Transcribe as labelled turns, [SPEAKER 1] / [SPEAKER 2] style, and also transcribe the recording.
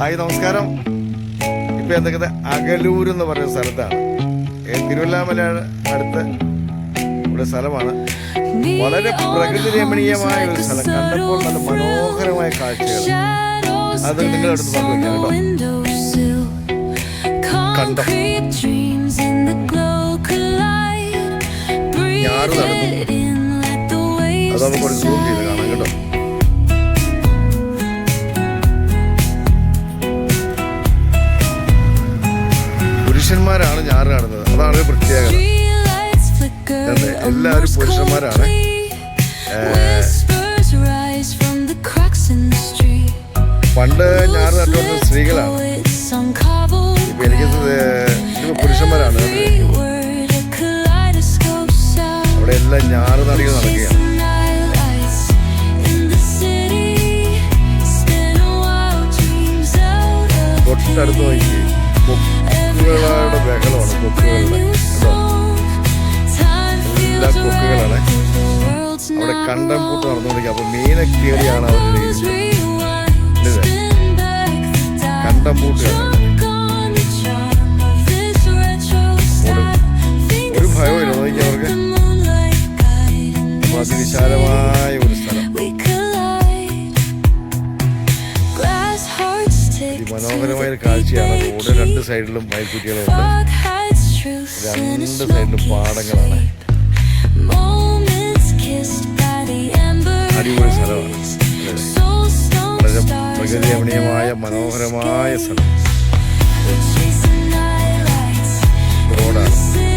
[SPEAKER 1] Hi നമസ്കാരം. ഇപ്പം എന്തൊക്കെ അകലൂർ എന്ന് പറയുന്ന സ്ഥലത്താണ്. തിരുവല്ലാമലയാണ് അടുത്ത് ഇവിടെ സ്ഥലമാണ്. വളരെ പ്രകൃതി രമണീയമായ ഒരു സ്ഥലം. കണ്ടപ്പോൾ നല്ല മനോഹരമായ കാഴ്ചകൾ. അത് നിങ്ങളടുത്ത് പങ്കുവയ്ക്കാം കേട്ടോ. കണ്ടോ, ഞാറ് നടന്നു. അത് നമുക്ക് ഒരു സൂം ചെയ്ത് കാണാം കേട്ടോ. പുരുഷന്മാരാണ് ഞാറ് കാണുന്നത്. അതാണ് ഒരു പ്രത്യേകത. എല്ലാവരും പുരുഷന്മാരാണ്. പണ്ട് ഞാറ് നട്ടുകൊടുത്ത സ്ത്രീകളാണ്. ഇപ്പൊ എനിക്ക് പുരുഷന്മാരാണ്. അവിടെ എല്ലാം ഞാറ് നടികൾ നടക്കുകയാണ്. തൊട്ടടുത്ത് നോക്കി കൊക്കുകളുടെ ബഹളമാണ്. കൊക്കുകളുടെ എല്ലാ കൊക്കുകളാണ്. അവിടെ കണ്ടംപൂട്ട് നടന്നുകൊണ്ടിരിക്കുക. അപ്പൊ മീനെ കയറിയാണ് അവർ കണ്ടംപൂട്ട്. ഒരു ഭയമില്ല നോക്കി അവർക്ക്. അതിവിശാലമായ ഒരു സ്ഥലം. മനോഹരമായ ഒരു കാഴ്ചയാണ്. റോഡ് രണ്ട് സൈഡിലും മയിൽക്കുറ്റികളുണ്ട്. രണ്ട് സൈഡിലും പാടങ്ങളാണ്. അടിപൊളി സ്ഥലമാണ്. വളരെ പ്രകൃതി രമണീയമായ മനോഹരമായ സ്ഥലം. റോഡാണ്.